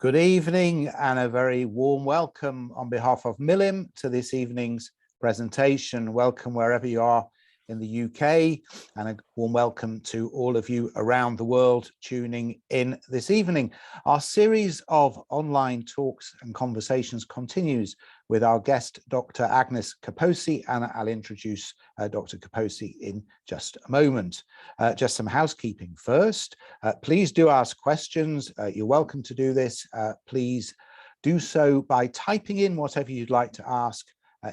Good evening and a very warm welcome on behalf of Milim to this evening's presentation. Welcome wherever you are in the UK, and a warm welcome to all of you around the world tuning in this evening. Our series of online talks and conversations continues with our guest, Dr. Agnes Kaposi, and I'll introduce Dr. Kaposi in just a moment. Just some housekeeping first. Please do ask questions. You're welcome to do this. Please do so by typing in whatever you'd like to ask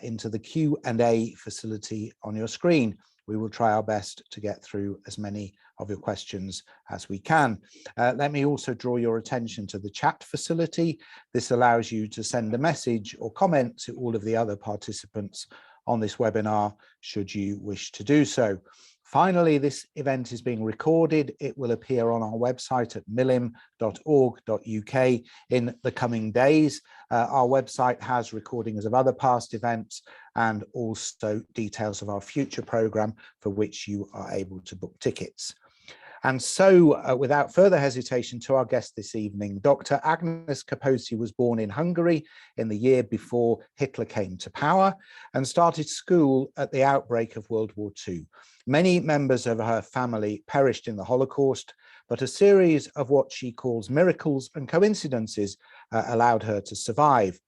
into the Q&A facility on your screen. We will try our best to get through as many of your questions as we can. Let me also draw your attention to the chat facility. This allows you to send a message or comment to all of the other participants on this webinar, should you wish to do so. Finally, this event is being recorded. It will appear on our website at milim.org.uk in the coming days. Our website has recordings of other past events and also details of our future programme for which you are able to book tickets. And so, without further hesitation, to our guest this evening, Dr. Agnes Kaposi was born in Hungary in the year before Hitler came to power and started school at the outbreak of World War II. Many members of her family perished in the Holocaust, but a series of what she calls miracles and coincidences allowed her to survive.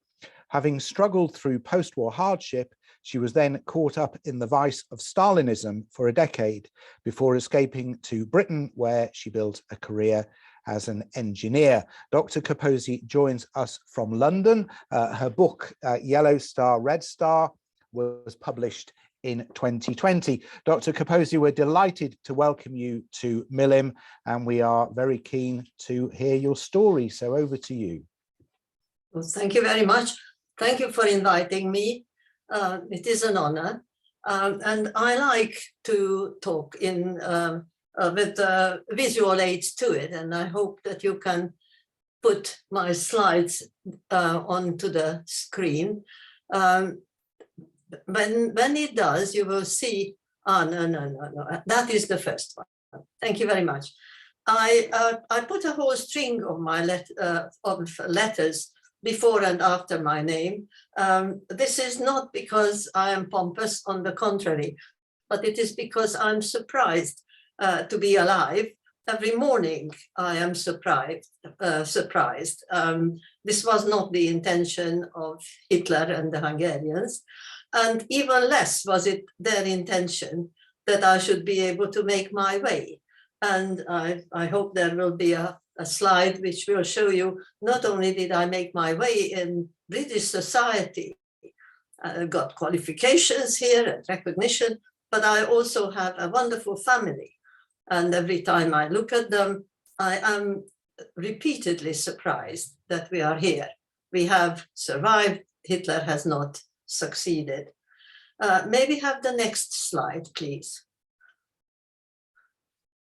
Having struggled through post-war hardship, she was then caught up in the vice of Stalinism for a decade before escaping to Britain, where she built a career as an engineer. Dr. Kaposi joins us from London. Her book, Yellow Star, Red Star, was published in 2020. Dr. Kaposi, we're delighted to welcome you to Milim, and we are very keen to hear your story. So over to you. Well, thank you very much. Thank you for inviting me. It is an honor, and I like to talk in with visual aids to it, and I hope that you can put my slides onto the screen. When it does, you will see. No. That is the first one. Thank you very much. I put a whole string of my letters before and after my name. This is not because I am pompous, on the contrary, but it is because I'm surprised to be alive. Every morning I am surprised. This was not the intention of Hitler and the Hungarians, and even less was it their intention that I should be able to make my way. And I hope there will be a slide which will show you not only did I make my way in British society, got qualifications here and recognition, but I also have a wonderful family. And every time I look at them, I am repeatedly surprised that we are here. We have survived. Hitler has not succeeded. Maybe have the next slide, please.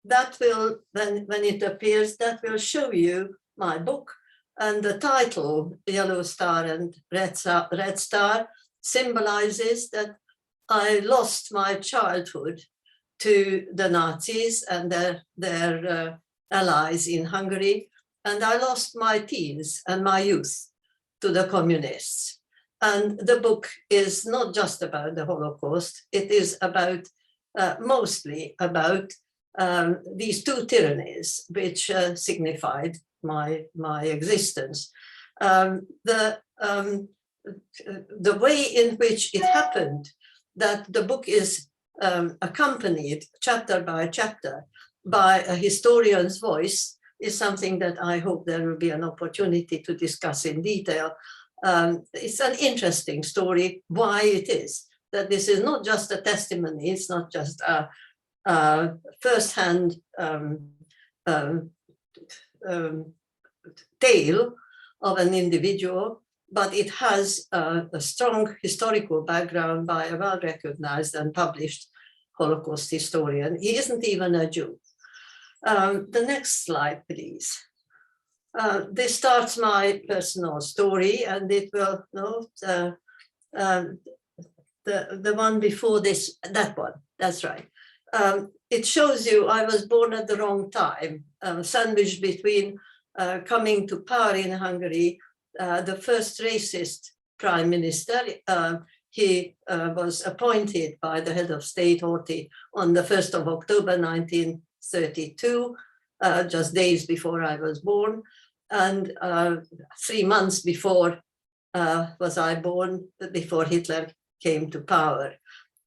That will, when it appears, that will show you my book, and the title, Yellow Star and Red Star, symbolizes that I lost my childhood to the Nazis and their allies in Hungary, and I lost my teens and my youth to the communists. And the book is not just about the Holocaust, it is about, mostly about these two tyrannies which signified my existence. The way in which it happened, that the book is accompanied chapter by chapter by a historian's voice, is something that I hope there will be an opportunity to discuss in detail. It's an interesting story, why it is that this is not just a testimony, it's not just a first-hand tale of an individual, but it has a strong historical background by a well-recognized and published Holocaust historian. He isn't even a Jew. The next slide, please. This starts my personal story, and it will, the one before this, that one, that's right. It shows you I was born at the wrong time, sandwiched between coming to power in Hungary, the first racist prime minister. He was appointed by the head of state, Horthy, on the 1st of October 1932, just days before I was born. And 3 months before was I born, before Hitler came to power.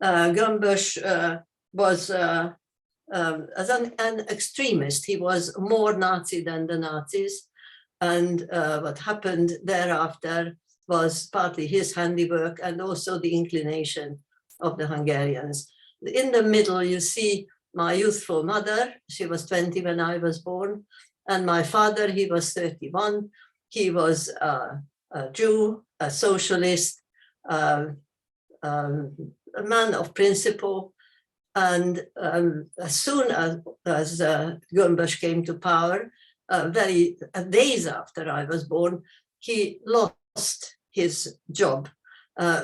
Gömbös was as an extremist. He was more Nazi than the Nazis. And what happened thereafter was partly his handiwork and also the inclination of the Hungarians. In the middle, you see my youthful mother. She was 20 when I was born. And my father, he was 31. He was a Jew, a socialist, a man of principle. And as soon as Gömbös came to power, days after I was born, he lost his job,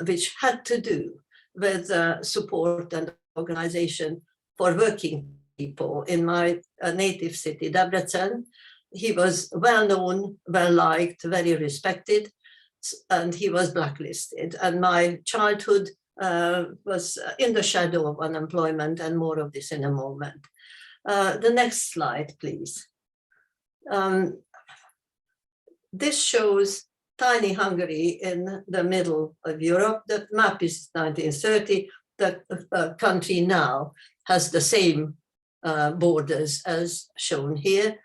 which had to do with support and organization for working people in my native city, Debrecen. He was well known, well liked, very respected, and he was blacklisted. And my childhood was in the shadow of unemployment, and more of this in a moment. The next slide, please. This shows tiny Hungary in the middle of Europe. The map is 1930. The country now has the same borders as shown here.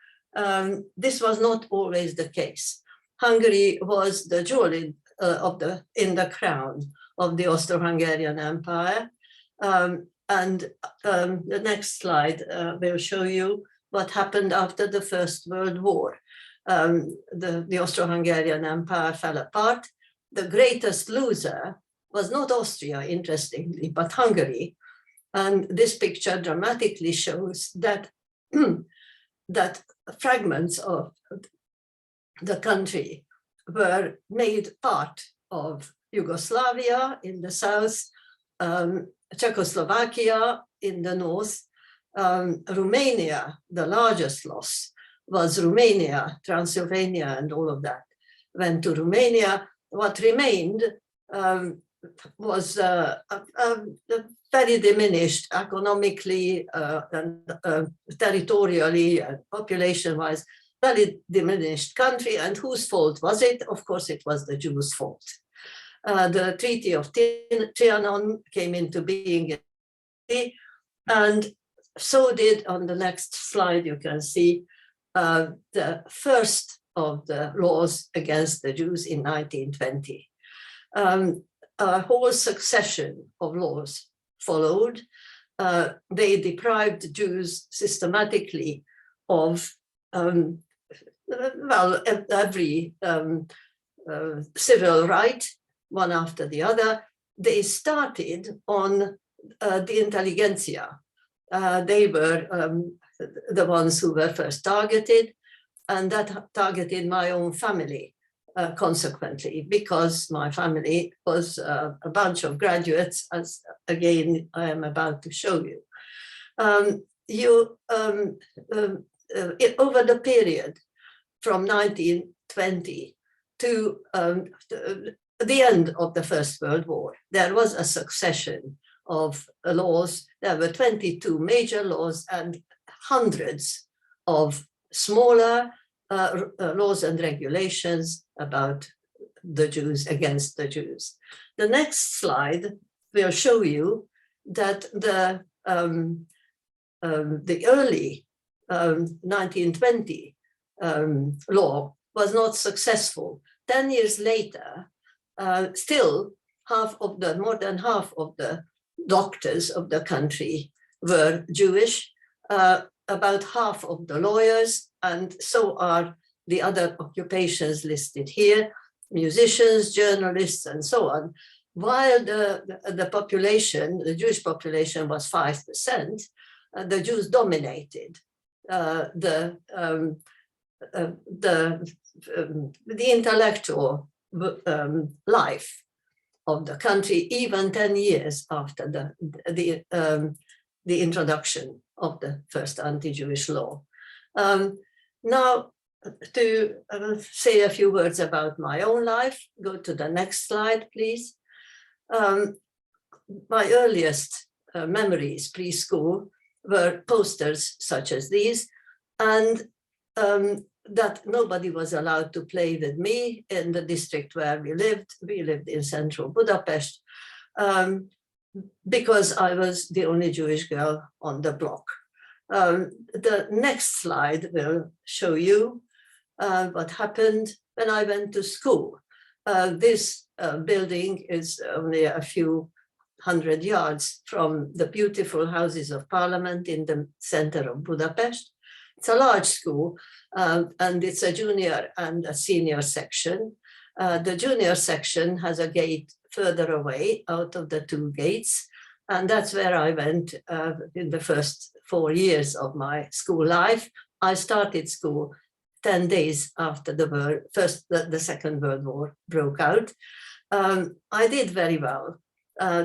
This was not always the case. Hungary was the jewel in the crown of the Austro-Hungarian Empire. And the next slide will show you what happened after the First World War. The Austro-Hungarian Empire fell apart. The greatest loser was not Austria, interestingly, but Hungary. And this picture dramatically shows that, that fragments of the country were made part of Yugoslavia in the south, Czechoslovakia in the north, Romania, the largest loss was Romania, Transylvania, and all of that went to Romania. What remained was very diminished economically and territorially and population-wise, very diminished country. And whose fault was it? Of course, it was the Jews' fault. The Treaty of Trianon came into being, and so did, on the next slide, you can see the first of the laws against the Jews in 1920. A whole succession of laws followed. They deprived Jews systematically of every civil right, one after the other. They started on the intelligentsia. They were the ones who were first targeted, and that targeted my own family consequently, because my family was a bunch of graduates, as again I am about to show you. Over the period from 1920 to the end of the First World War, there was a succession of laws. There were 22 major laws and hundreds of smaller laws and regulations about the Jews, against the Jews. The next slide will show you that the early 1920 law was not successful. 10 years later, still more than half of the doctors of the country were Jewish, about half of the lawyers, and so are the other occupations listed here, musicians, journalists, and so on. While the population, the Jewish population, was 5%, the Jews dominated the intellectual life of the country, even 10 years after the introduction of the first anti-Jewish law. Now, to say a few words about my own life. Go to the next slide, please. My earliest memories preschool were posters such as these, and that nobody was allowed to play with me in the district where we lived. We lived in central Budapest, because I was the only Jewish girl on the block. The next slide will show you what happened when I went to school. This building is only a few hundred yards from the beautiful Houses of Parliament in the center of Budapest. It's a large school, and it's a junior and a senior section. The junior section has a gate further away out of the two gates, and that's where I went in the first 4 years of my school life. I started school 10 days after the Second World War broke out. I did very well.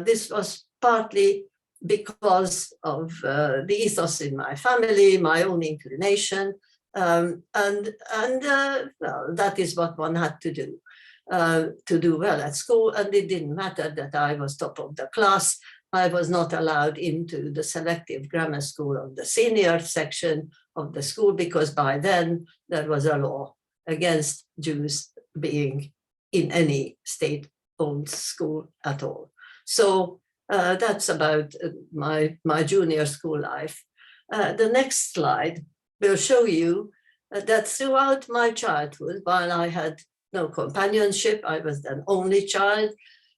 This was partly because of the ethos in my family, my own inclination, well, that is what one had to do well at school. And it didn't matter that I was top of the class. I was not allowed into the selective grammar school of the senior section of the school, because by then there was a law against Jews being in any state-owned school at all. So that's about my junior school life. The next slide will show you that throughout my childhood, while I had no companionship, I was an only child.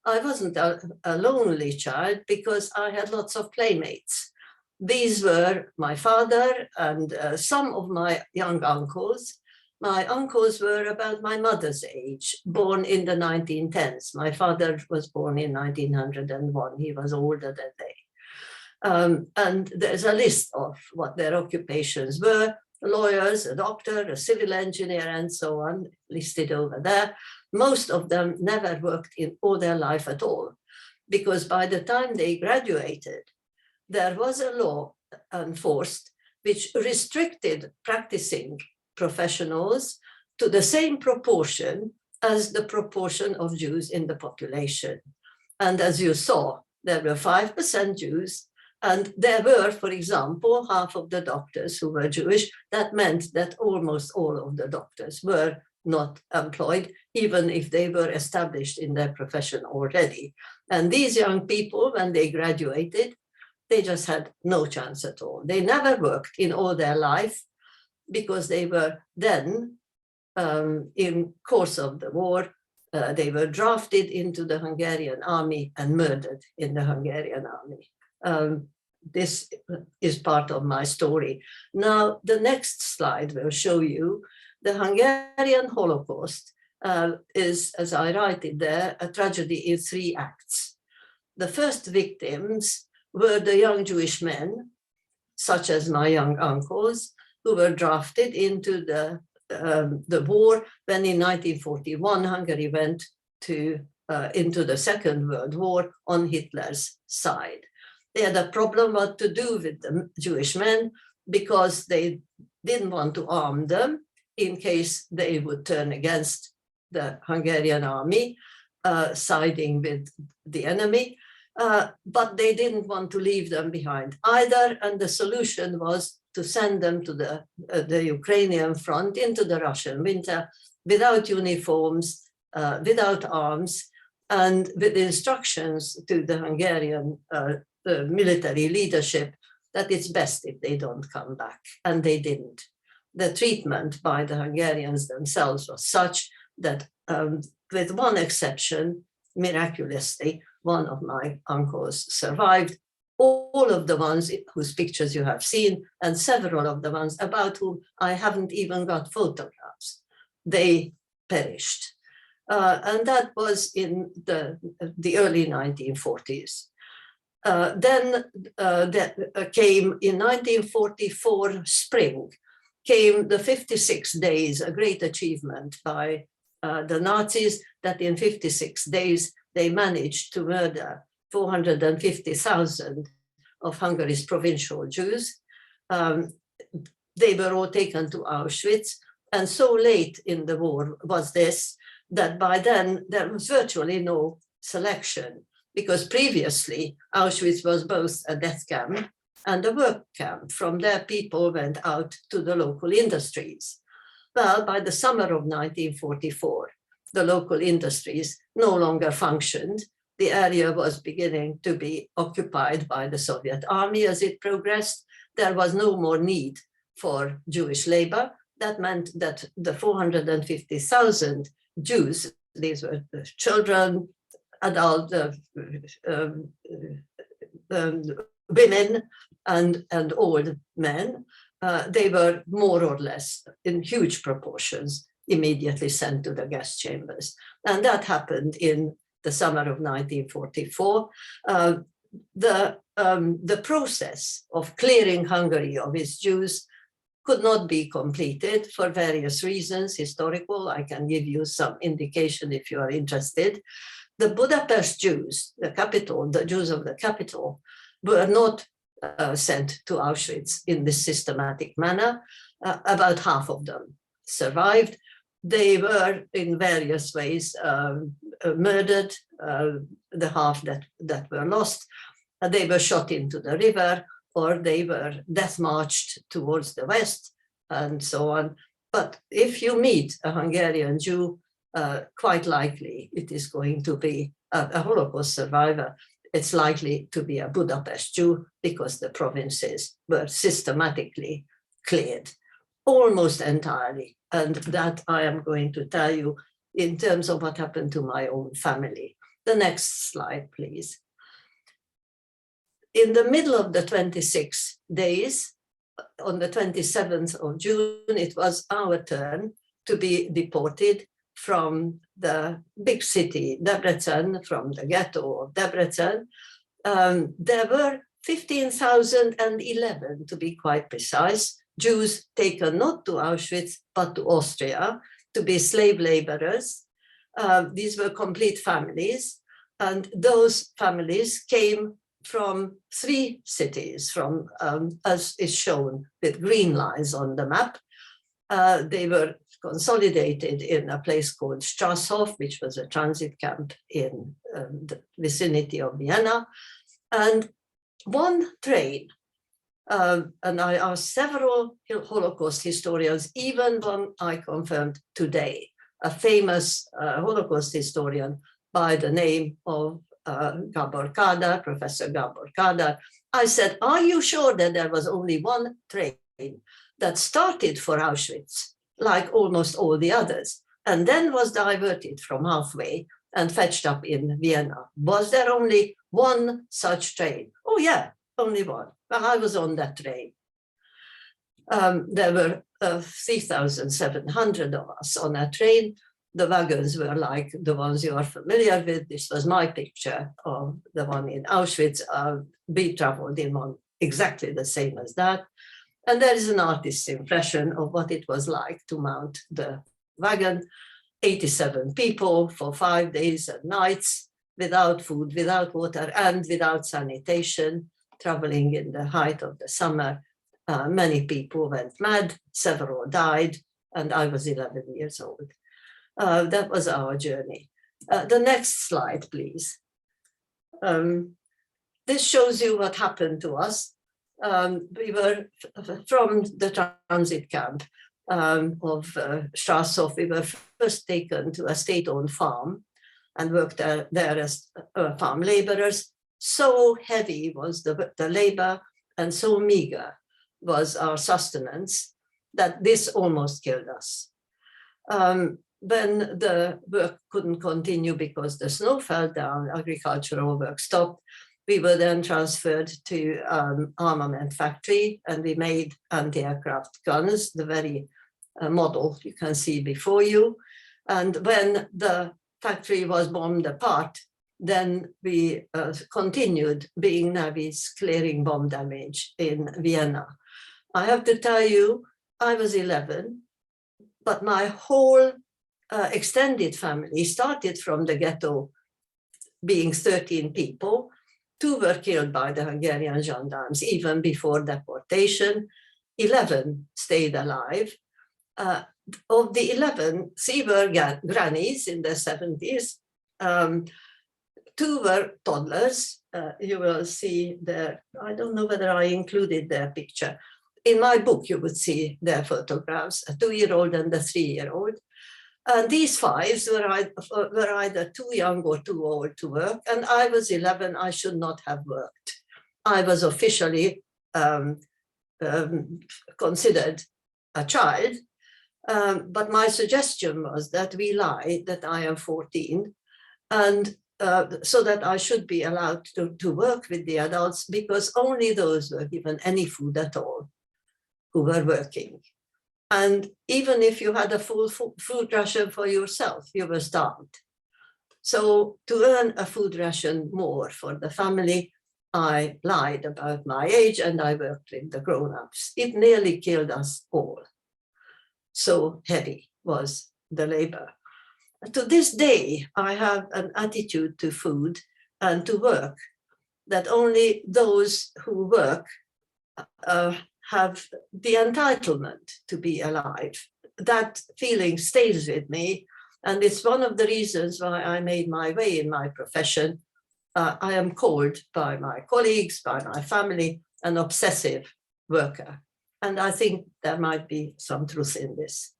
I wasn't a lonely child because I had lots of playmates. These were my father and some of my young uncles. My uncles were about my mother's age, born in the 1910s. My father was born in 1901. He was older than they. And there's a list of what their occupations were: lawyers, a doctor, a civil engineer, and so on, listed over there. Most of them never worked in all their life at all, because by the time they graduated, there was a law enforced which restricted practicing professionals to the same proportion as the proportion of Jews in the population. And as you saw, there were 5% Jews, and there were, for example, half of the doctors who were Jewish. That meant that almost all of the doctors were not employed, even if they were established in their profession already. And these young people, when they graduated, they just had no chance at all. They never worked in all their life, because they were then, in course of the war, they were drafted into the Hungarian army and murdered in the Hungarian army. This is part of my story. Now, the next slide will show you the Hungarian Holocaust is, as I write it there, a tragedy in 3 acts. The first victims were the young Jewish men, such as my young uncles, who were drafted into the war when in 1941 Hungary went into the Second World War on Hitler's side. They had a problem what to do with the Jewish men, because they didn't want to arm them in case they would turn against the Hungarian army, siding with the enemy. But they didn't want to leave them behind either, and the solution was to send them to the Ukrainian front into the Russian winter without uniforms, without arms, and with instructions to the Hungarian military leadership that it's best if they don't come back, and they didn't. The treatment by the Hungarians themselves was such that, with one exception, miraculously, one of my uncles survived. All of the ones whose pictures you have seen, and several of the ones about whom I haven't even got photographs, they perished. And that was in the early 1940s. Then came in 1944 spring, came the 56 days, a great achievement by the Nazis, that in 56 days they managed to murder 450,000 of Hungary's provincial Jews. They were all taken to Auschwitz, And so late in the war was this, that by then there was virtually no selection, because previously Auschwitz was both a death camp and a work camp. From there, people went out to the local industries. Well, by the summer of 1944, the local industries no longer functioned. The area was beginning to be occupied by the Soviet army as it progressed. There was no more need for Jewish labor. That meant that the 450,000 Jews, these were the children, adult women, and old men, they were more or less in huge proportions immediately sent to the gas chambers. And that happened in the summer of 1944. The process of clearing Hungary of its Jews could not be completed for various reasons, historical. I can give you some indication if you are interested. The Budapest Jews, the capital, the Jews of the capital, were not sent to Auschwitz in this systematic manner. About half of them survived. They were in various ways murdered, the half that were lost. They were shot into the river, or they were death marched towards the west, and so on. But if you meet a Hungarian Jew, quite likely it is going to be a Holocaust survivor. It's likely to be a Budapest Jew, because the provinces were systematically cleared almost entirely. And that I am going to tell you in terms of what happened to my own family. The next slide, please. In the middle of the 26 days, on the 27th of June, it was our turn to be deported from the big city, Debrecen, from the ghetto of Debrecen. There were 15,011, to be quite precise, Jews taken not to Auschwitz, but to Austria, to be slave laborers. These were complete families, and those families came from 3 cities, from as is shown with green lines on the map. They were consolidated in a place called Strasshof, which was a transit camp in the vicinity of Vienna. And one train, and I asked several Holocaust historians, even one I confirmed today, a famous Holocaust historian by the name of Gábor Kádár, Professor Gábor Kádár. I said, are you sure that there was only one train that started for Auschwitz, like almost all the others, and then was diverted from halfway and fetched up in Vienna? Was there only one such train? Oh yeah, only one. Well, I was on that train. There were 3,700 of us on that train. The wagons were like the ones you are familiar with. This was my picture of the one in Auschwitz. We traveled in one exactly the same as that. And there is an artist's impression of what it was like to mount the wagon. 87 people for 5 days and nights, without food, without water, and without sanitation, traveling in the height of the summer. Many people went mad, several died, and I was 11 years old. That was our journey. The next slide, please. This shows you what happened to us. We were from the transit camp of Strasshof. We were first taken to a state-owned farm and worked there as farm laborers. So heavy was the labor and so meager was our sustenance that this almost killed us. When the work couldn't continue because the snow fell down, agricultural work stopped, we were then transferred to armament factory, and we made anti-aircraft guns, the very model you can see before you. And when the factory was bombed apart, then we continued being navvies clearing bomb damage in Vienna. I have to tell you, I was 11, but my whole extended family started from the ghetto, being 13 people. 2 were killed by the Hungarian gendarmes even before deportation. 11 stayed alive. Of the 11, 3 were grannies in their 70s. 2 were toddlers. You will see there, I don't know whether I included their picture. In my book, you would see their photographs, a 2-year-old and a 3-year-old. And these 5s were either too young or too old to work. And I was 11, I should not have worked. I was officially considered a child. But my suggestion was that we lie that I am 14, and so that I should be allowed to work with the adults, because only those were given any food at all who were working. And even if you had a full food ration for yourself, you were starved. So to earn a food ration more for the family, I lied about my age and I worked with the grown-ups. It nearly killed us all. So heavy was the labor. To this day, I have an attitude to food and to work that only those who work have the entitlement to be alive. That feeling stays with me, and it's one of the reasons why I made my way in my profession. I am called by my colleagues, by my family, an obsessive worker. And I think there might be some truth in this.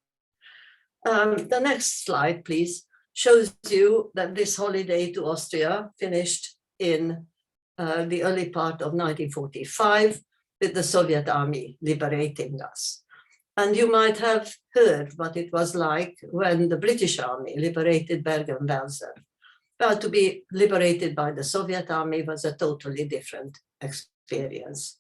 The next slide, please, shows you that this holiday to Austria finished in the early part of 1945 with the Soviet army liberating us. And you might have heard what it was like when the British army liberated Bergen-Belsen. Well, to be liberated by the Soviet army was a totally different experience.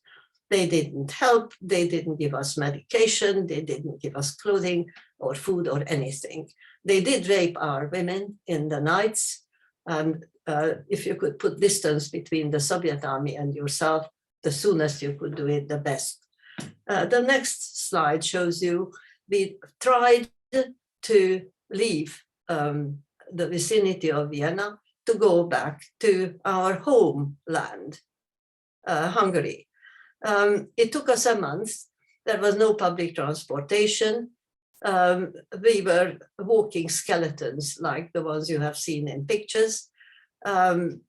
They didn't help, they didn't give us medication, they didn't give us clothing or food or anything. They did rape our women in the nights, and if you could put distance between the Soviet army and yourself, the soonest you could do it, the best. The next slide shows you we tried to leave the vicinity of Vienna to go back to our homeland, Hungary. It took us a month. There was no public transportation. We were walking skeletons like the ones you have seen in pictures. Well,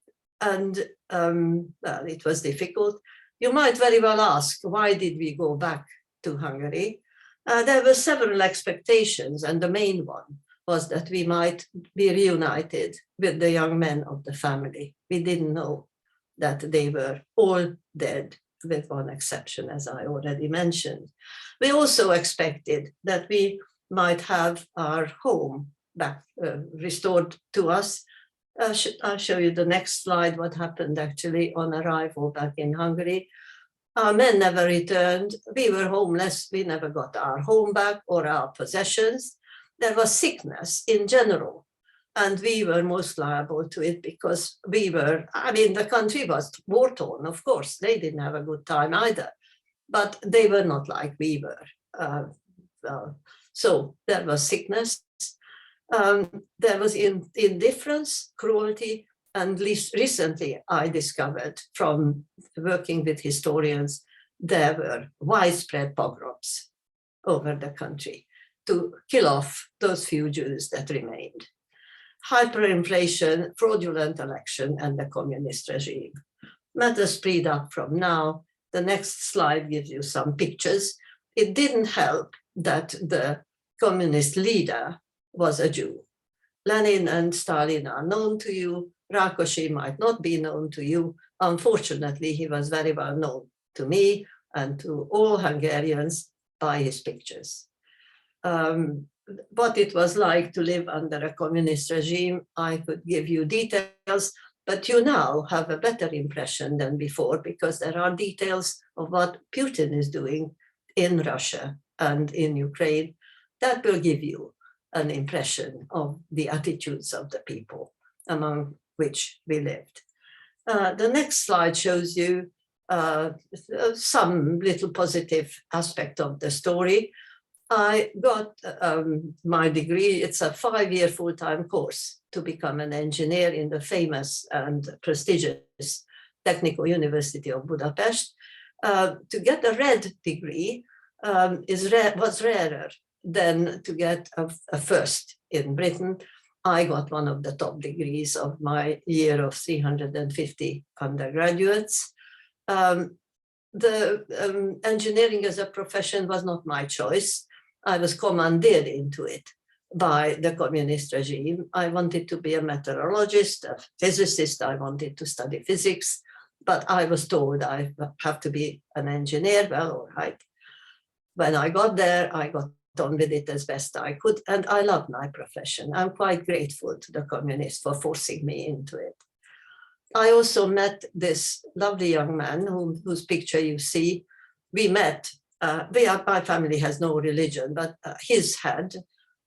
it was difficult. You might very well ask, why did we go back to Hungary? There were several expectations, and the main one was that we might be reunited with the young men of the family. We didn't know that they were all dead, with one exception, as I already mentioned. We also expected that we might have our home back restored to us. I'll show you the next slide, what happened actually on arrival back in Hungary. Our men never returned. We were homeless. We never got our home back or our possessions. There was sickness in general, and we were most liable to it because we were, I mean, the country was war-torn, of course. They didn't have a good time either, but they were not like we were. So there was sickness. There was indifference, cruelty, and recently I discovered from working with historians, there were widespread pogroms over the country to kill off those few Jews that remained. Hyperinflation, fraudulent election, and the communist regime. Matters speed up from now. The next slide gives you some pictures. It didn't help that the communist leader was a Jew. Lenin and Stalin are known to you. Rákosi might not be known to you. Unfortunately, he was very well known to me and to all Hungarians by his pictures. What it was like to live under a communist regime, I could give you details, but you now have a better impression than before because there are details of what Putin is doing in Russia and in Ukraine that will give you an impression of the attitudes of the people among which we lived. The next slide shows you some little positive aspect of the story. I got my degree. It's a 5-year full-time course to become an engineer in the famous and prestigious Technical University of Budapest. To get a red degree was rarer. then to get a first in Britain. I got one of the top degrees of my year of 350 undergraduates. Engineering as a profession was not my choice. I was commandeered into it by the communist regime. I wanted to be a meteorologist, a physicist. I wanted to study physics, but I was told I have to be an engineer. Well, all right. When I got there, I got on with it as best I could, and I love my profession. I'm quite grateful to the communists for forcing me into it. I also met this lovely young man whose picture you see. We met, my family has no religion, but his had.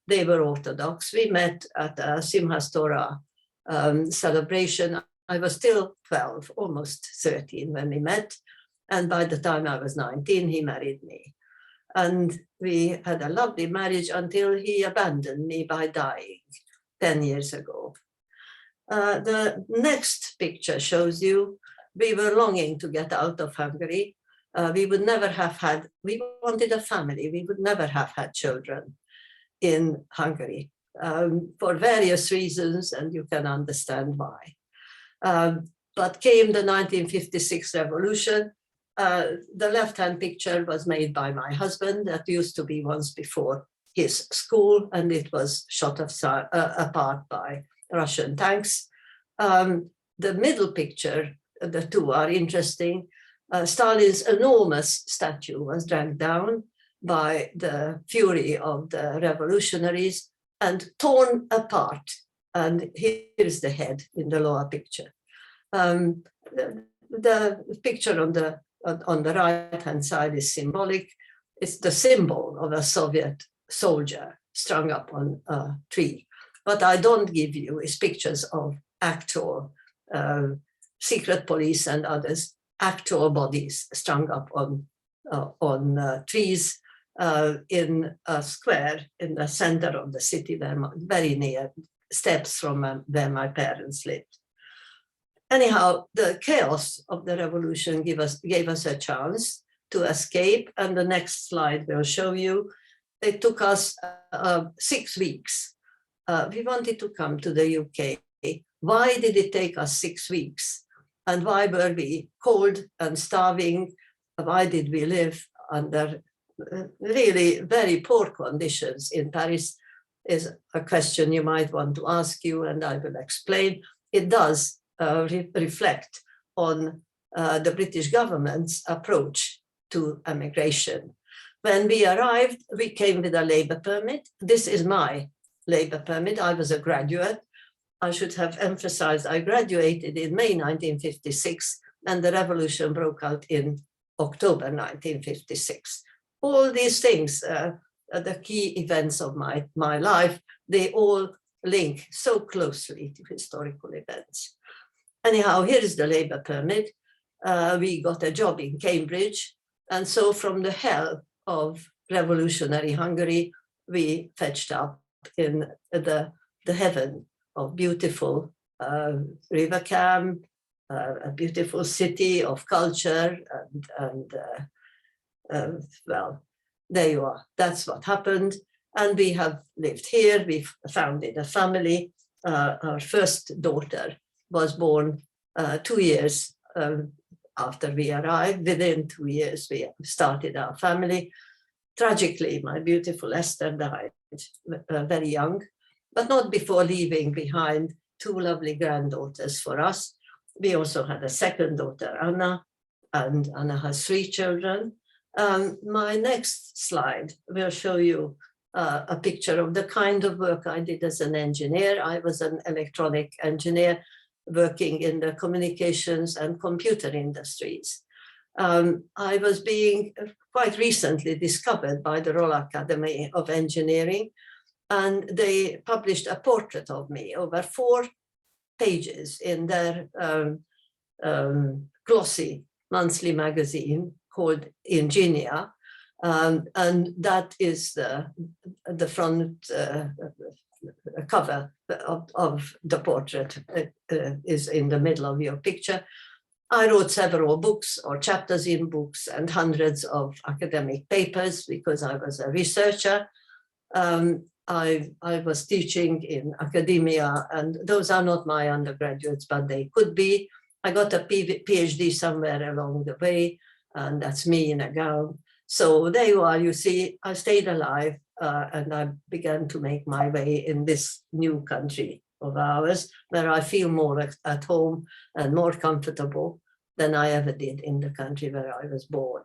They were Orthodox. We met at a Simchas Torah celebration. I was still 12, almost 13 when we met. And by the time I was 19, he married me. And we had a lovely marriage until he abandoned me by dying 10 years ago. The next picture shows you, we were longing to get out of Hungary. We wanted a family. We would never have had children in Hungary for various reasons, and you can understand why. But came the 1956 revolution. The left-hand picture was made by my husband. That used to be once before his school, and it was shot apart by Russian tanks. The middle picture, the two are interesting. Stalin's enormous statue was dragged down by the fury of the revolutionaries and torn apart. And here's the head in the lower picture. The picture on the right-hand side is symbolic. It's the symbol of a Soviet soldier strung up on a tree. What I don't give you is pictures of actual secret police and others, actual bodies strung up on trees in a square in the center of the city, very near steps from where my parents lived. Anyhow, the chaos of the revolution gave us a chance to escape, and the next slide will show you. It took us 6 weeks. We wanted to come to the UK. Why did it take us 6 weeks? And why were we cold and starving? Why did we live under really very poor conditions in Paris? Is a question you might want to ask you, and I will explain. It does reflect on the British government's approach to immigration. When we arrived, we came with a labor permit. This is my labor permit. I was a graduate. I should have emphasized I graduated in May 1956, and the revolution broke out in October 1956. All these things, the key events of my life, they all link so closely to historical events. Anyhow, here is the labor permit. We got a job in Cambridge. And so from the hell of revolutionary Hungary, we fetched up in the heaven of beautiful River Cam, a beautiful city of culture. Well, there you are. That's what happened. And we have lived here. We've founded a family. Our first daughter was born 2 years after we arrived. Within 2 years, we started our family. Tragically, my beautiful Esther died very young, but not before leaving behind 2 lovely granddaughters for us. We also had a second daughter, Anna, and Anna has 3 children. My next slide will show you a picture of the kind of work I did as an engineer. I was an electronic engineer working in the communications and computer industries. I was being quite recently discovered by the Royal Academy of Engineering, and they published a portrait of me over 4 pages in their glossy monthly magazine called Ingenia, and that is the front cover of the portrait. Is in the middle of your picture. I wrote several books or chapters in books and hundreds of academic papers because I was a researcher. I was teaching in academia, and those are not my undergraduates, but they could be. I got a PhD somewhere along the way, and that's me in a gown. So there you are, you see, I stayed alive, and I began to make my way in this new country of ours, where I feel more at home and more comfortable than I ever did in the country where I was born.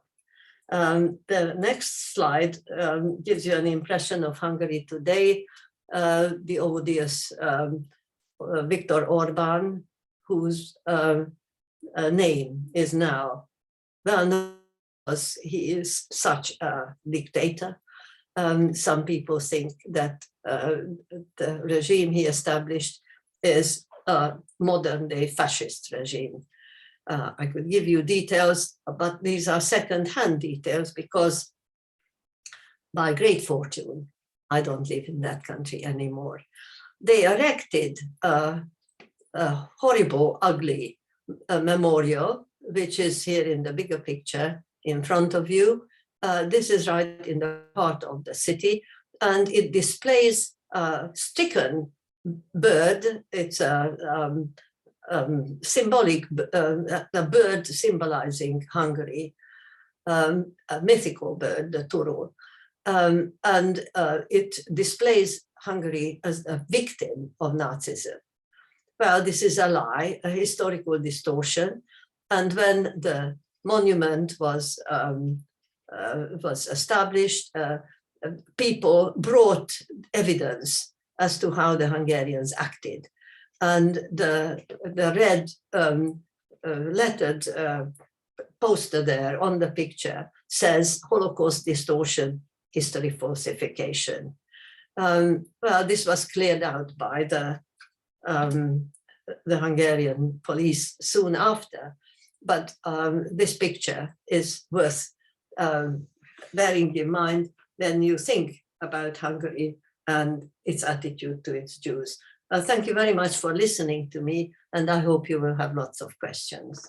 The next slide gives you an impression of Hungary today. The odious Viktor Orbán, whose name is now well known because he is such a dictator. Some people think that the regime he established is a modern-day fascist regime. I could give you details, but these are second-hand details because by great fortune, I don't live in that country anymore. They erected a horrible, ugly memorial, which is here in the bigger picture in front of you. This is right in the heart of the city, and it displays a stricken bird. It's a symbolic, a bird symbolizing Hungary, a mythical bird, the turul. And it displays Hungary as a victim of Nazism. Well, this is a lie, a historical distortion. And when the monument was established, people brought evidence as to how the Hungarians acted. And the red lettered poster there on the picture says Holocaust distortion, history falsification. Well, this was cleared out by the Hungarian police soon after, but this picture is worth bearing in mind when you think about Hungary and its attitude to its Jews. Thank you very much for listening to me, and I hope you will have lots of questions.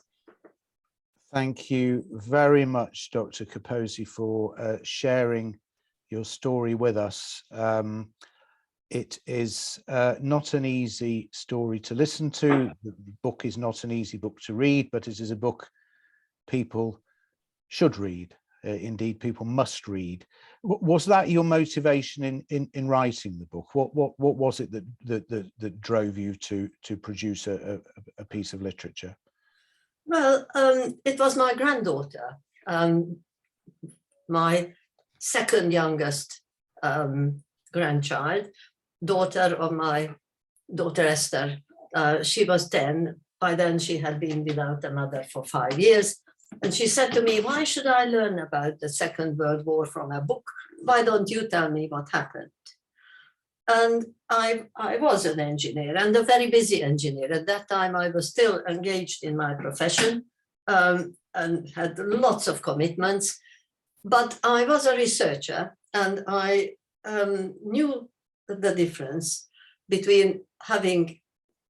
Thank you very much, Dr. Kaposi, for sharing your story with us. It is not an easy story to listen to. The book is not an easy book to read, but it is a book people should read. Indeed, people must read. Was that your motivation in writing the book? What was it that drove you to produce a piece of literature? Well, it was my granddaughter, my second youngest grandchild, daughter of my daughter Esther. She was 10. By then she had been without a mother for 5 years. And she said to me, why should I learn about the Second World War from a book? Why don't you tell me what happened? And I was an engineer, and a very busy engineer. At that time, I was still engaged in my profession and had lots of commitments. But I was a researcher, and I knew the difference between having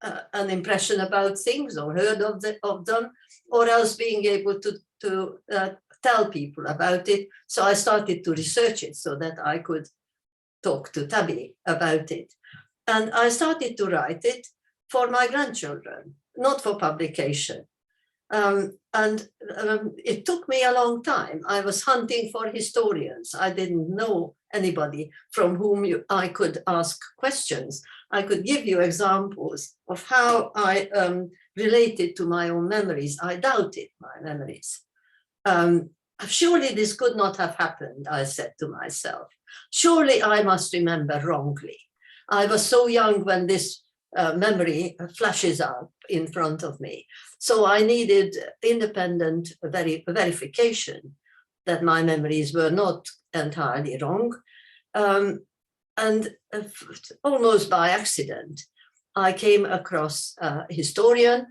an impression about things or heard of them, or else being able to tell people about it. So I started to research it so that I could talk to Tabby about it. And I started to write it for my grandchildren, not for publication. It took me a long time. I was hunting for historians. I didn't know anybody from whom I could ask questions. I could give you examples of how I related to my own memories. I doubted my memories. Surely this could not have happened, I said to myself. Surely I must remember wrongly. I was so young when this memory flashes up in front of me. So I needed independent verification that my memories were not entirely wrong. And almost by accident, I came across a historian.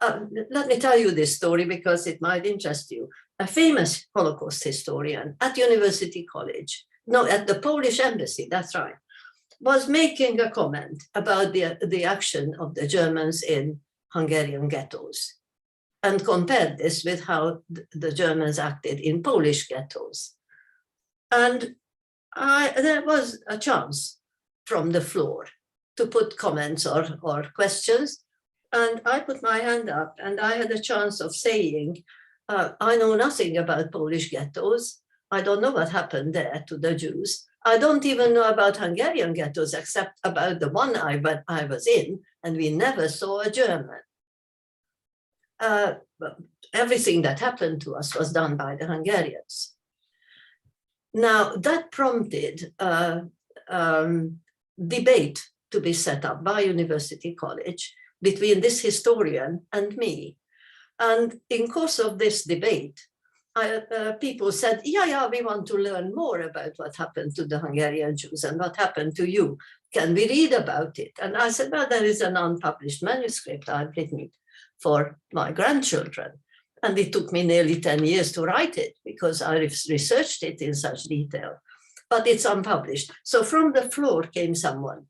Let me tell you this story because it might interest you. A famous Holocaust historian at University College, no, at the Polish embassy, that's right, was making a comment about the action of the Germans in Hungarian ghettos and compared this with how the Germans acted in Polish ghettos. And there was a chance from the floor to put comments or questions. And I put my hand up and I had a chance of saying, I know nothing about Polish ghettos. I don't know what happened there to the Jews. I don't even know about Hungarian ghettos, except about the one I was in, and we never saw a German. Everything that happened to us was done by the Hungarians. Now, that prompted debate to be set up by University College between this historian and me. And in course of this debate, people said, yeah, we want to learn more about what happened to the Hungarian Jews and what happened to you. Can we read about it? And I said, well, there is an unpublished manuscript I've written for my grandchildren. And it took me nearly 10 years to write it because I researched it in such detail, but it's unpublished. So from the floor came someone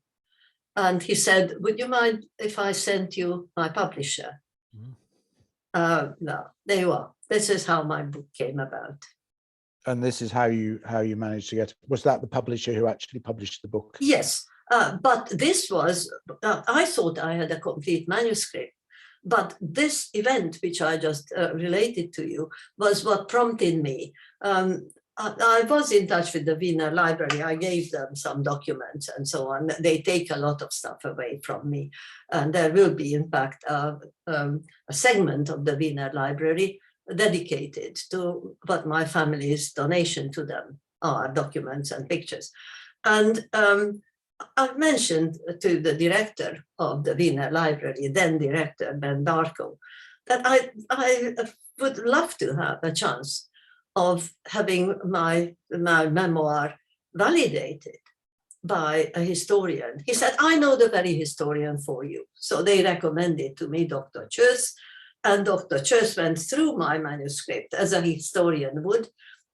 and he said, would you mind if I sent you my publisher? No, there you are. This is how my book came about. And this is how you managed to get, was that the publisher who actually published the book? Yes, but this was, I thought I had a complete manuscript, but this event, which I just related to you, was what prompted me. I was in touch with the Wiener Library. I gave them some documents and so on. They take a lot of stuff away from me. And there will be, in fact, a segment of the Wiener Library dedicated to what my family's donation to them are, documents and pictures. And I mentioned to the director of the Wiener Library, then director Ben Darko, that I would love to have a chance of having my memoir validated by a historian. He said, I know the very historian for you. So they recommended to me Dr. Csósz, and Dr. Csósz went through my manuscript as a historian would,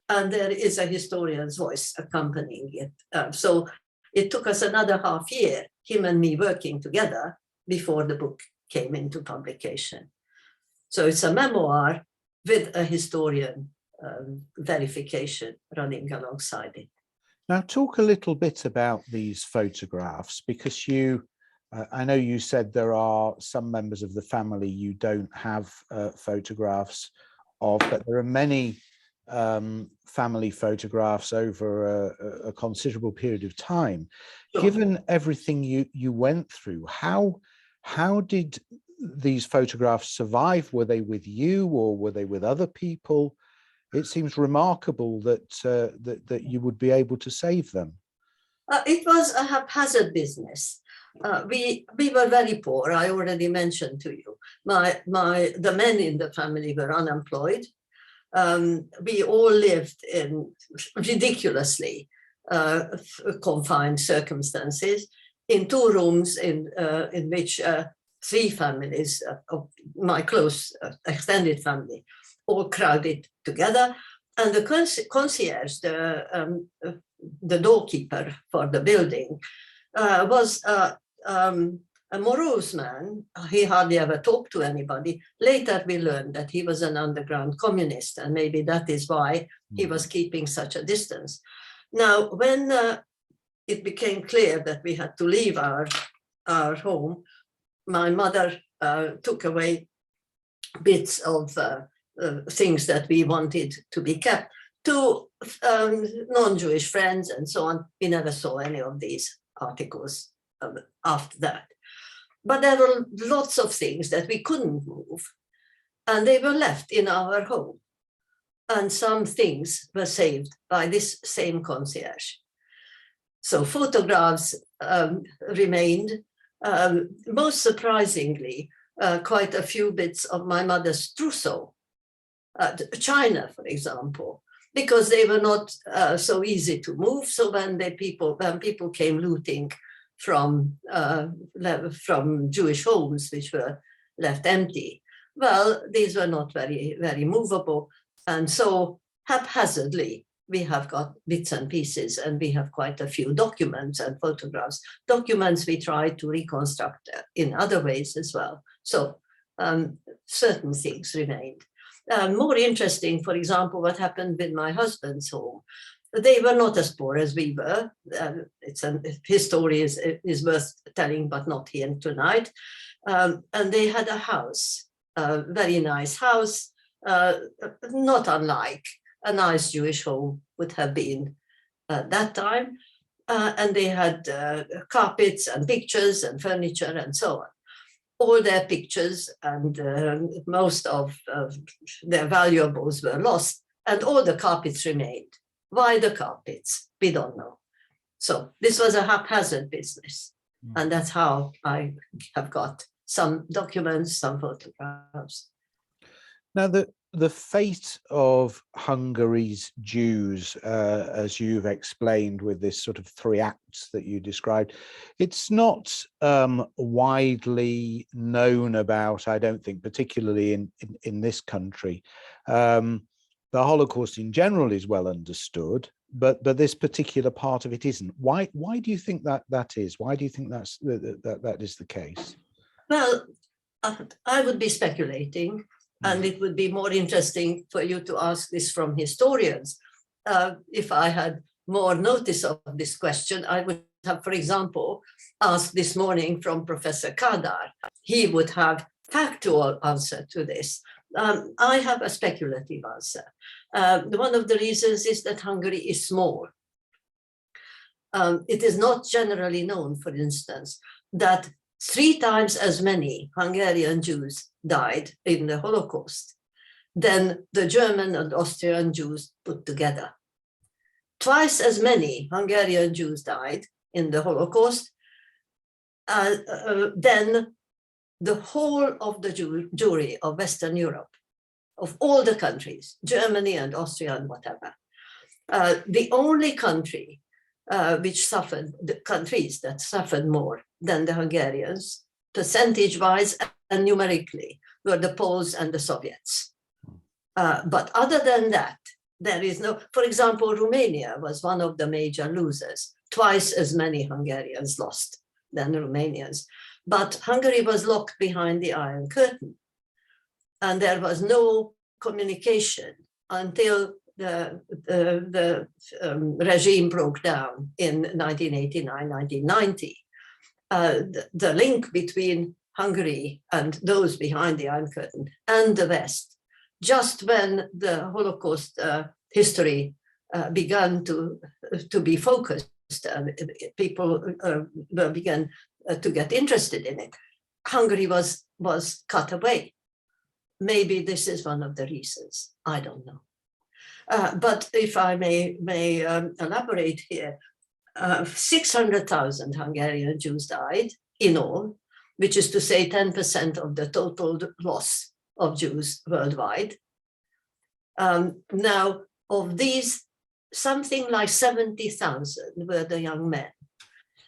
and there is a historian's voice accompanying it. So it took us another half year, him and me working together, before the book came into publication. So it's a memoir with a historian verification running alongside it. Now, talk a little bit about these photographs, because I know you said there are some members of the family you don't have photographs of, but there are many family photographs over a considerable period of time. Sure. Given everything you went through, how did these photographs survive? Were they with you or were they with other people? It seems remarkable that that you would be able to save them. It was a haphazard business. We were very poor. I already mentioned to you. The men in the family were unemployed. We all lived in ridiculously confined circumstances, in 2 rooms in which 3 families of my close extended family all crowded together. And the concierge, the doorkeeper for the building, was a morose man. He hardly ever talked to anybody. Later we learned that he was an underground communist, and maybe that is why he was keeping such a distance. Now, when it became clear that we had to leave our home, my mother took away bits of things that we wanted to be kept to non-Jewish friends and so on. We never saw any of these articles after that. But there were lots of things that we couldn't move, and they were left in our home. And some things were saved by this same concierge. So photographs remained. Most surprisingly, quite a few bits of my mother's trousseau, China, for example, because they were not so easy to move. So when people came looting from Jewish homes, which were left empty, well, these were not very, very movable. And so haphazardly, we have got bits and pieces, and we have quite a few documents and photographs. Documents we tried to reconstruct in other ways as well. So certain things remained. More interesting, for example, what happened with my husband's home. They were not as poor as we were. His story is worth telling, but not here tonight. And they had a house, a very nice house, not unlike a nice Jewish home would have been at that time. And they had carpets and pictures and furniture and so on. All their pictures and most of their valuables were lost, and all the carpets remained. Why the carpets? We don't know. So this was a haphazard business. And that's how I have got some documents, some photographs. Now, the fate of Hungary's Jews, as you've explained with this sort of 3 acts that you described, it's not widely known about, I don't think, particularly in this country. The Holocaust in general is well understood, but this particular part of it isn't. Why do you think that is? Why do you think that is the case? Well, I would be speculating. And it would be more interesting for you to ask this from historians. If I had more notice of this question, I would have, for example, asked this morning from Professor Kádár. He would have factual answer to this. I have a speculative answer. One of the reasons is that Hungary is small. It is not generally known, for instance, that 3 times as many Hungarian Jews died in the Holocaust than the German and Austrian Jews put together. Twice as many Hungarian Jews died in the Holocaust than the whole of the Jewry of Western Europe, of all the countries, Germany and Austria and whatever. The only country the countries that suffered more than the Hungarians, percentage-wise and numerically, were the Poles and the Soviets. But other than that, there is no, for example, Romania was one of the major losers. Twice as many Hungarians lost than Romanians. But Hungary was locked behind the Iron Curtain. And there was no communication until the regime broke down in 1989, 1990. The link between Hungary and those behind the Iron Curtain and the West, just when the Holocaust history began to be focused, people began to get interested in it, Hungary was cut away. Maybe this is one of the reasons, I don't know. But if I may elaborate here, 600,000 Hungarian Jews died in all, which is to say 10% of the total loss of Jews worldwide. Now, of these, something like 70,000 were the young men.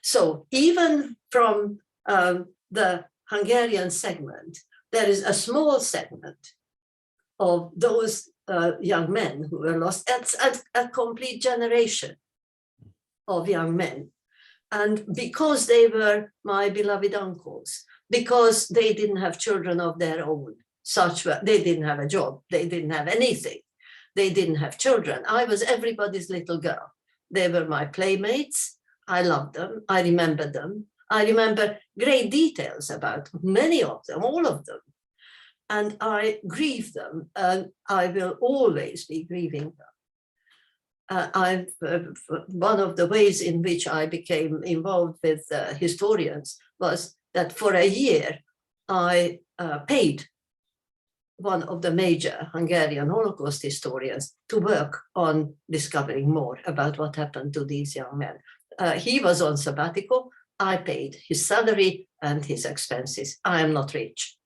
So even from the Hungarian segment, there is a small segment of those young men who were lost. That's a complete generation of young men. And because they were my beloved uncles, because they didn't have children of their own, they didn't have a job, they didn't have anything, they didn't have children. I was everybody's little girl. They were my playmates. I loved them. I remember them. I remember great details about many of them, all of them. And I grieve them, and I will always be grieving them. One of the ways in which I became involved with historians was that for a year I paid one of the major Hungarian Holocaust historians to work on discovering more about what happened to these young men. He was on sabbatical. I paid his salary and his expenses. I am not rich.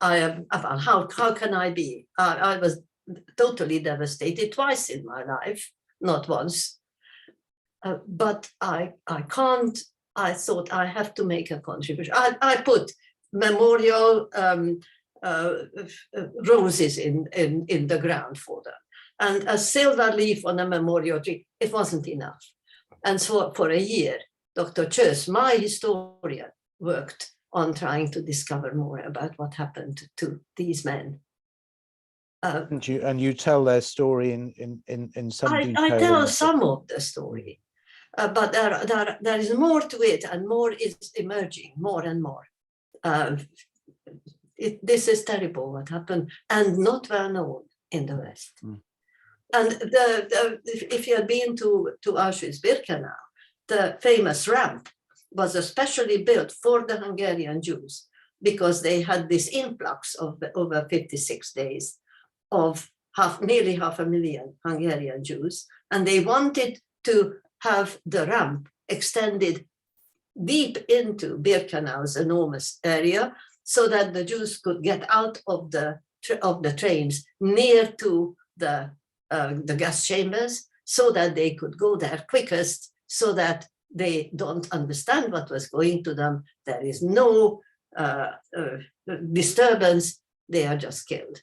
How can I be? I was totally devastated twice in my life, not once. But I can't, I thought I have to make a contribution. I put memorial roses in the ground for them. And a silver leaf on a memorial tree, it wasn't enough. And so for a year, Dr. Csósz, my historian, worked on trying to discover more about what happened to these men. And you tell their story in some detail. I tell some of the story, but there is more to it, and more is emerging, more and more. This is terrible what happened, and not well known in the West. And if you have been to Auschwitz-Birkenau, the famous ramp was especially built for the Hungarian Jews, because they had this influx of over 56 days of nearly 500,000 Hungarian Jews, and they wanted to have the ramp extended deep into Birkenau's enormous area, so that the Jews could get out of the trains near to the gas chambers, so that they could go there quickest, so that they don't understand what was going to them. There is no disturbance, they are just killed.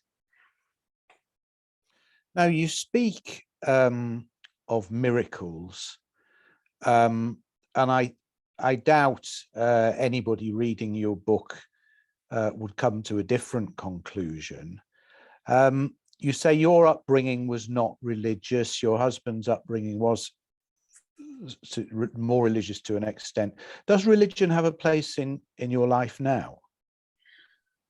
Now you speak of miracles, and I doubt anybody reading your book would come to a different conclusion. You say your upbringing was not religious, your husband's upbringing was more religious to an extent. Does religion have a place in your life now?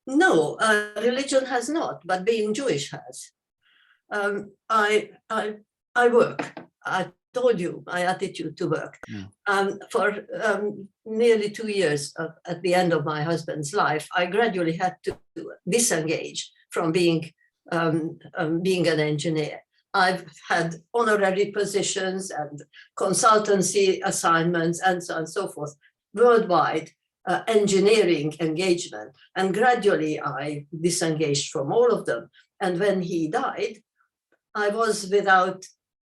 No, religion has not, but being Jewish has. I work. I told you my attitude to work. For nearly 2 years at the end of my husband's life, I gradually had to disengage from being an engineer. I've had honorary positions and consultancy assignments and so on and so forth, worldwide engineering engagement. And gradually I disengaged from all of them. And when he died, I was without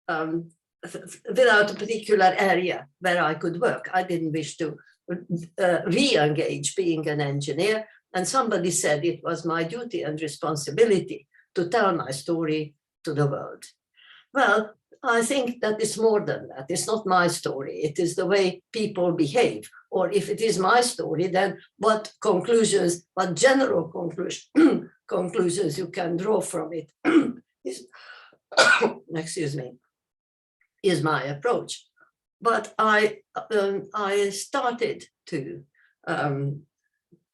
a particular area where I could work. I didn't wish to re-engage being an engineer. And somebody said it was my duty and responsibility to tell my story to the world. Well, I think that is more than that. It's not my story. It is the way people behave. Or if it is my story, then what conclusions, what general conclusions you can draw from it is, excuse me, is my approach. But I started to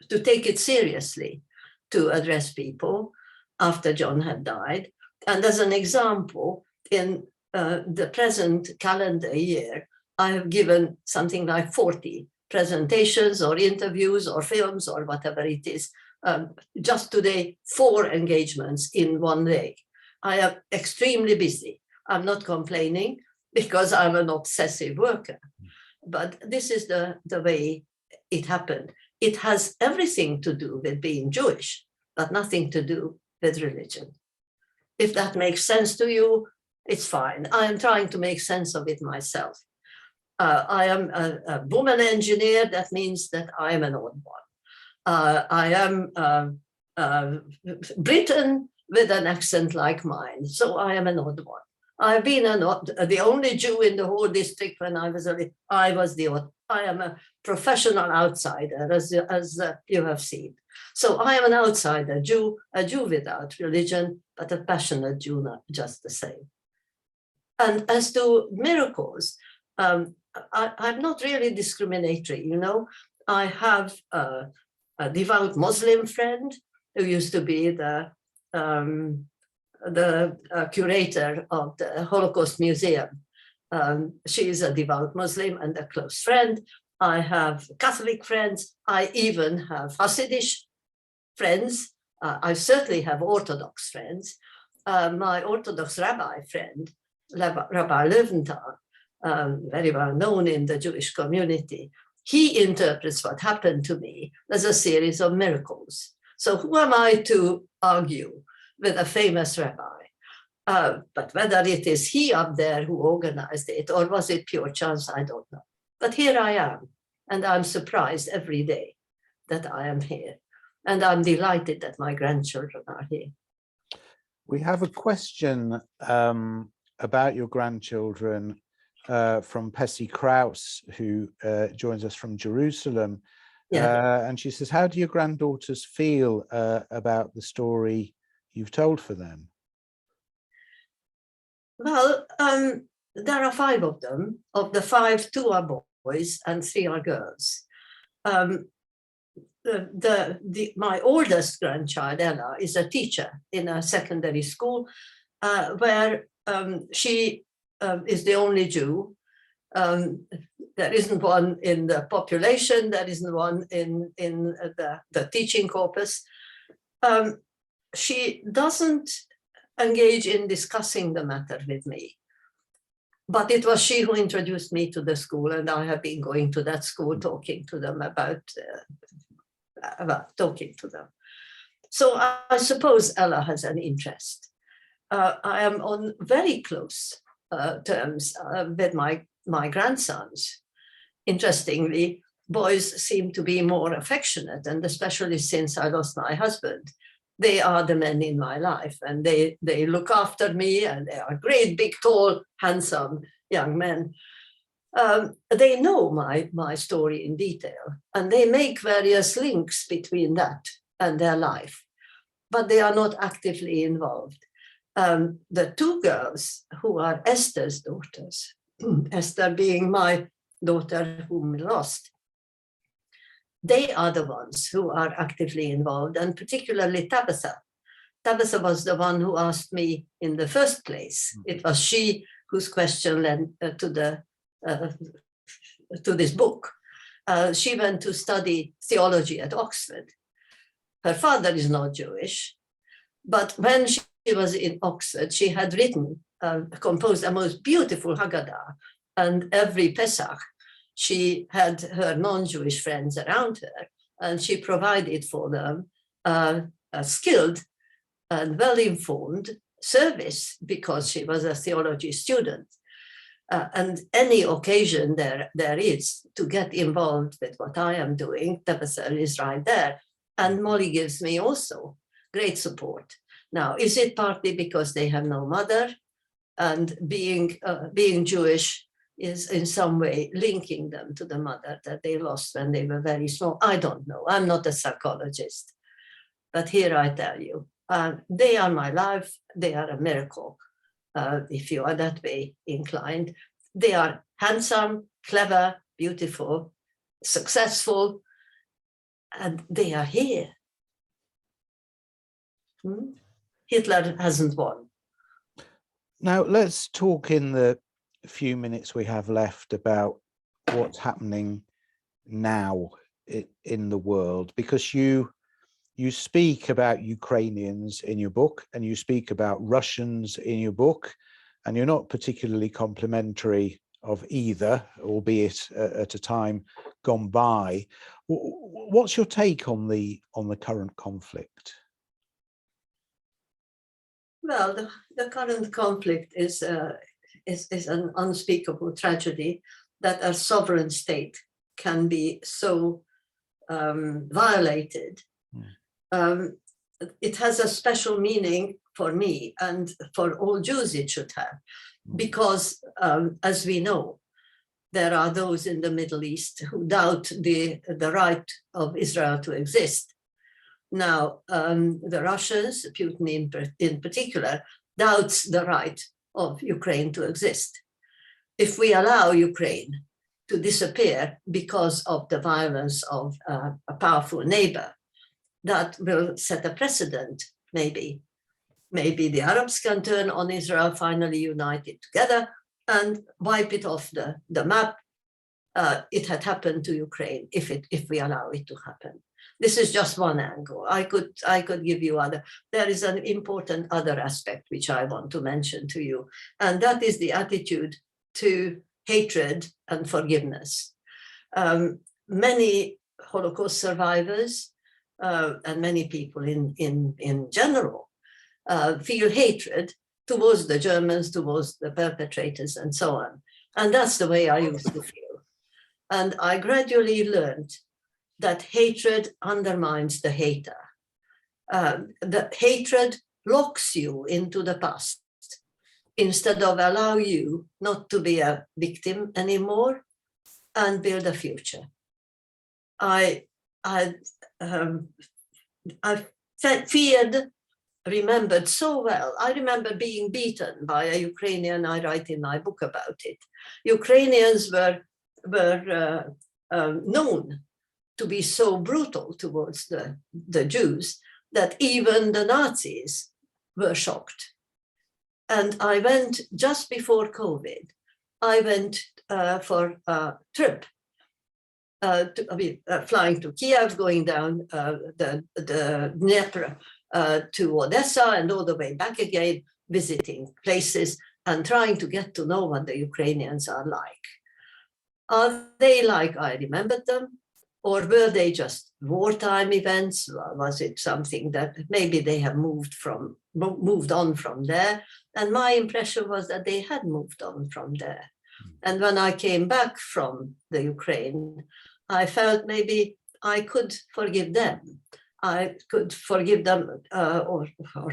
take it seriously, to address people after John had died. And as an example, in the present calendar year, I have given something like 40 presentations or interviews or films or whatever it is. Just today, 4 engagements in one day. I am extremely busy. I'm not complaining because I'm an obsessive worker. But this is the way it happened. It has everything to do with being Jewish, but nothing to do with religion. If that makes sense to you, it's fine. I am trying to make sense of it myself. I am a woman engineer. That means that I am an odd one. I am Briton with an accent like mine, so I am an odd one. I've been the only Jew in the whole district when I was the odd. I am a professional outsider, as you have seen. So I am an outsider, a Jew without religion, but a passionate Jew, not just the same. And as to miracles, I'm not really discriminatory, you know. I have a devout Muslim friend who used to be the curator of the Holocaust Museum. She is a devout Muslim and a close friend. I have Catholic friends. I even have Hasidic friends. I certainly have Orthodox friends. My Orthodox rabbi friend, Rabbi Löwenthal, very well known in the Jewish community, he interprets what happened to me as a series of miracles. So who am I to argue with a famous rabbi? But whether it is he up there who organized it or was it pure chance, I don't know. But here I am, and I'm surprised every day that I am here. And I'm delighted that my grandchildren are here. We have a question about your grandchildren from Pessy Kraus, who joins us from Jerusalem. Yeah. And she says, how do your granddaughters feel about the story you've told for them? Well, there are 5 of them. Of the 5, 2 are boys and 3 are girls. My oldest grandchild, Ella, is a teacher in a secondary school where she is the only Jew. There isn't one in the population, there isn't one in the teaching corpus. She doesn't engage in discussing the matter with me. But it was she who introduced me to the school, and I have been going to that school, talking to them about talking to them. So I suppose Ella has an interest. I am on very close terms with my grandsons. Interestingly, boys seem to be more affectionate, and especially since I lost my husband, they are the men in my life, and they look after me, and they are great, big, tall, handsome young men. They know my story in detail, and they make various links between that and their life, but they are not actively involved. The 2 girls who are Esther's daughters, Esther being my daughter whom we lost, they are the ones who are actively involved, and particularly Tabitha. Tabitha was the one who asked me in the first place. It was she whose question led to this book. She went to study theology at Oxford. Her father is not Jewish, but when she was in Oxford, she had composed a most beautiful Haggadah, and every Pesach, she had her non-Jewish friends around her, and she provided for them a skilled and well-informed service because she was a theology student. And any occasion there is to get involved with what I am doing, Tabitha is right there. And Molly gives me also great support. Now, is it partly because they have no mother, and being Jewish is in some way linking them to the mother that they lost when they were very small? I don't know. I'm not a psychologist. But here I tell you, they are my life. They are a miracle, if you are that way inclined. They are handsome, clever, beautiful, successful, and they are here. Hitler hasn't won. Now, let's talk in the few minutes we have left about what's happening now in the world, because you speak about Ukrainians in your book, and you speak about Russians in your book, and you're not particularly complimentary of either, albeit at a time gone by. What's your take on the current conflict? Well, the current conflict is an unspeakable tragedy that a sovereign state can be so violated. It has a special meaning for me, and for all Jews it should have, because as we know, there are those in the Middle East who doubt the right of Israel to exist. Now, the Russians, Putin in particular, doubts the right of Ukraine to exist. If we allow Ukraine to disappear because of the violence of a powerful neighbor, that will set a precedent, maybe. Maybe the Arabs can turn on Israel, finally unite it together, and wipe it off the map. It had happened to Ukraine if we allow it to happen. This is just one angle. I could give you other. There is an important other aspect which I want to mention to you, and that is the attitude to hatred and forgiveness. Many Holocaust survivors and many people in general feel hatred towards the Germans, towards the perpetrators, and so on. And that's the way I used to feel. And I gradually learned that hatred undermines the hater. The hatred locks you into the past instead of allow you not to be a victim anymore and build a future. I feared remembered so well. I remember being beaten by a Ukrainian. I write in my book about it. Ukrainians were known to be so brutal towards the Jews that even the Nazis were shocked. And I went just before COVID. I went for a trip, flying to Kiev, going down the Dnieper to Odessa and all the way back again, visiting places and trying to get to know what the Ukrainians are like. Are they like I remembered them? Or were they just wartime events? Was it something that maybe they have moved on from there? And my impression was that they had moved on from there. And when I came back from the Ukraine, I felt maybe I could forgive them. I could forgive them or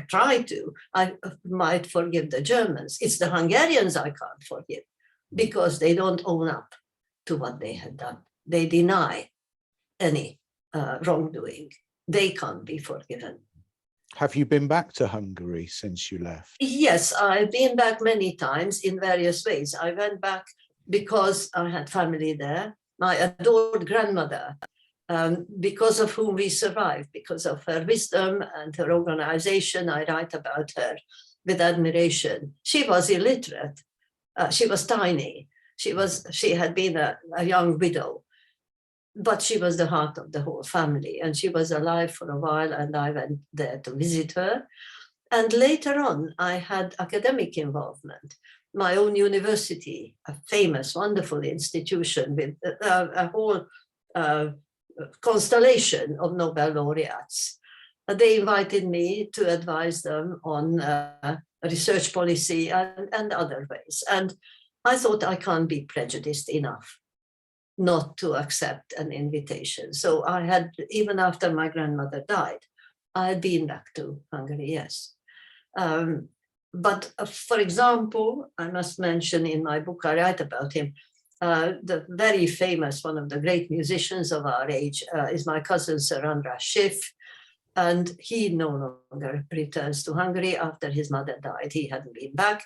try to. I might forgive the Germans. It's the Hungarians I can't forgive because they don't own up to what they had done. They deny any wrongdoing. They can't be forgiven. Have you been back to Hungary since you left? Yes, I've been back many times in various ways. I went back because I had family there. My adored grandmother, because of whom we survived, because of her wisdom and her organization. I write about her with admiration. She was illiterate. She was tiny. She had been a young widow, but she was the heart of the whole family. And she was alive for a while, and I went there to visit her. And later on, I had academic involvement. My own university, a famous, wonderful institution with a whole constellation of Nobel laureates. They invited me to advise them on research policy and other ways. And I thought I can't be prejudiced enough not to accept an invitation. So I had, even after my grandmother died, I had been back to Hungary, yes. But for example, I must mention in my book, I write about him, the very famous, one of the great musicians of our age is my cousin, Sir András Schiff, and he no longer returns to Hungary after his mother died. He hadn't been back.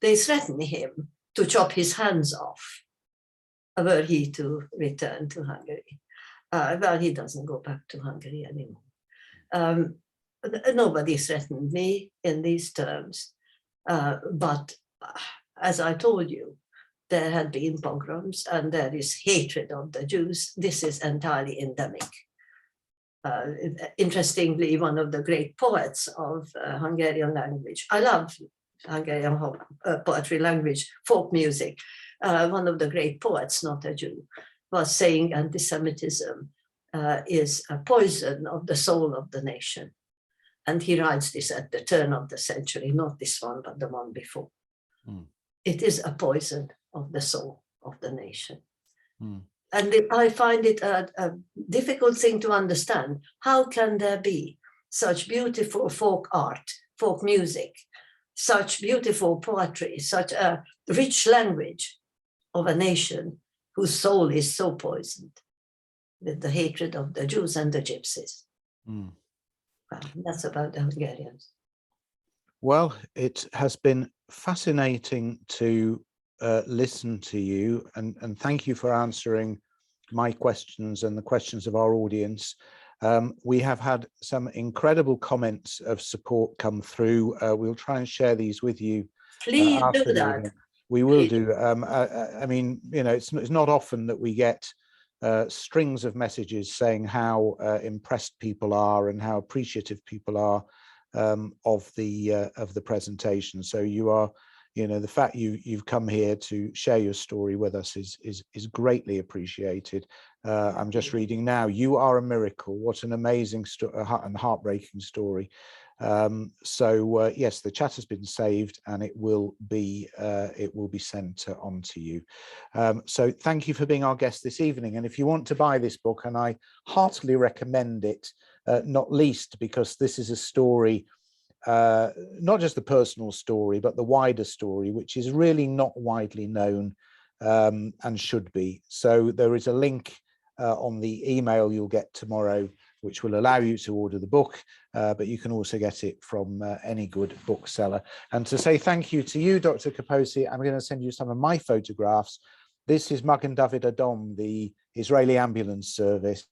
They threatened him to chop his hands off were he to return to Hungary. Well, he doesn't go back to Hungary anymore. Nobody threatened me in these terms, but as I told you, there had been pogroms and there is hatred of the Jews. This is entirely endemic. Interestingly, one of the great poets of Hungarian language, I love Hungarian poetry language, folk music, one of the great poets, not a Jew, was saying anti-Semitism is a poison of the soul of the nation. And he writes this at the turn of the century, not this one, but the one before. It is a poison of the soul of the nation. And I find it a difficult thing to understand. How can there be such beautiful folk art, folk music, such beautiful poetry, such a rich language of a nation whose soul is so poisoned with the hatred of the Jews and the Gypsies? Well, that's about the Hungarians. Well, it has been fascinating to listen to you, and thank you for answering my questions and the questions of our audience. We have had some incredible comments of support come through. We'll try and share these with you. Please do that. We will do. I mean, you know, it's not often that we get strings of messages saying how impressed people are and how appreciative people are of the presentation. So you are, you know, the fact you've come here to share your story with us is greatly appreciated. I'm just reading now. You are a miracle. What an amazing and heartbreaking story. So yes, the chat has been saved and it will be sent on to you. So thank you for being our guest this evening. And if you want to buy this book, and I heartily recommend it, not least because this is a story, not just the personal story, but the wider story, which is really not widely known and should be. So there is a link on the email you'll get tomorrow, which will allow you to order the book, but you can also get it from any good bookseller. And to say thank you to you, Dr. Kaposi, I'm going to send you some of my photographs. This is Magen David Adom, the Israeli ambulance service,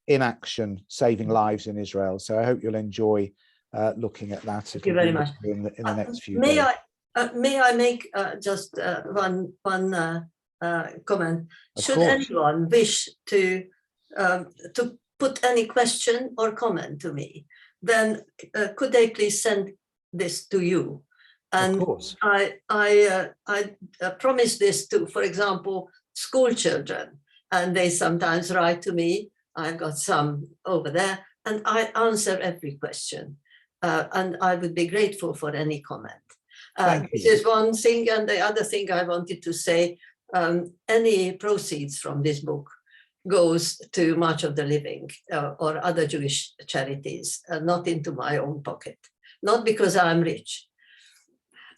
in action, saving lives in Israel. So I hope you'll enjoy looking at that. Thank you very much. In the next few days. May I make just one comment? Should anyone wish to put any question or comment to me, then could they please send this to you? And I promise this to, for example, school children, and they sometimes write to me. I've got some over there, and I answer every question. And I would be grateful for any comment. This is one thing, and the other thing I wanted to say, any proceeds from this book goes to March of the Living or other Jewish charities, not into my own pocket, not because I'm rich.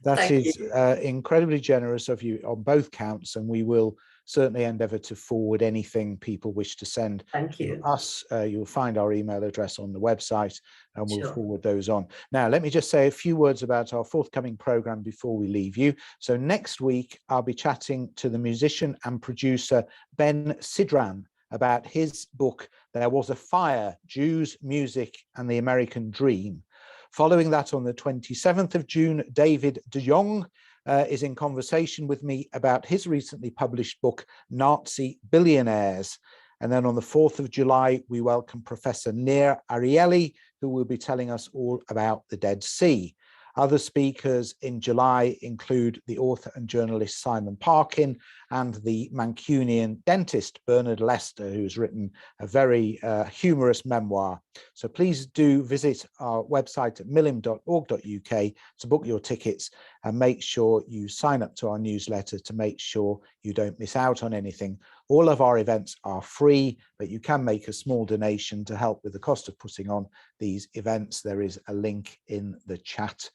That is incredibly generous of you on both counts, and we will certainly endeavour to forward anything people wish to send to us. You'll find our email address on the website, and we'll forward those on. Now, let me just say a few words about our forthcoming programme before we leave you. So next week, I'll be chatting to the musician and producer Ben Sidran about his book, There Was a Fire, Jews, Music and the American Dream. Following that, on the 27th of June, David de Jong is in conversation with me about his recently published book, Nazi Billionaires. And then on the 4th of July, we welcome Professor Nir Arieli, who will be telling us all about the Dead Sea. Other speakers in July include the author and journalist Simon Parkin and the Mancunian dentist Bernard Lester, who's written a very humorous memoir. So please do visit our website at milim.org.uk to book your tickets, and make sure you sign up to our newsletter to make sure you don't miss out on anything. All of our events are free, but you can make a small donation to help with the cost of putting on these events. There is a link in the chat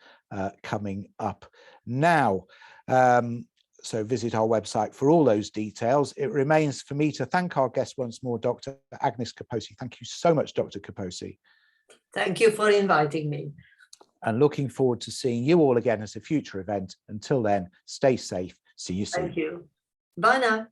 coming up now. So visit our website for all those details. It remains for me to thank our guest once more, Dr. Agnes Kaposi. Thank you so much, Dr. Kaposi. Thank you for inviting me. And looking forward to seeing you all again as a future event. Until then, stay safe. See you soon. Thank you. Bye now.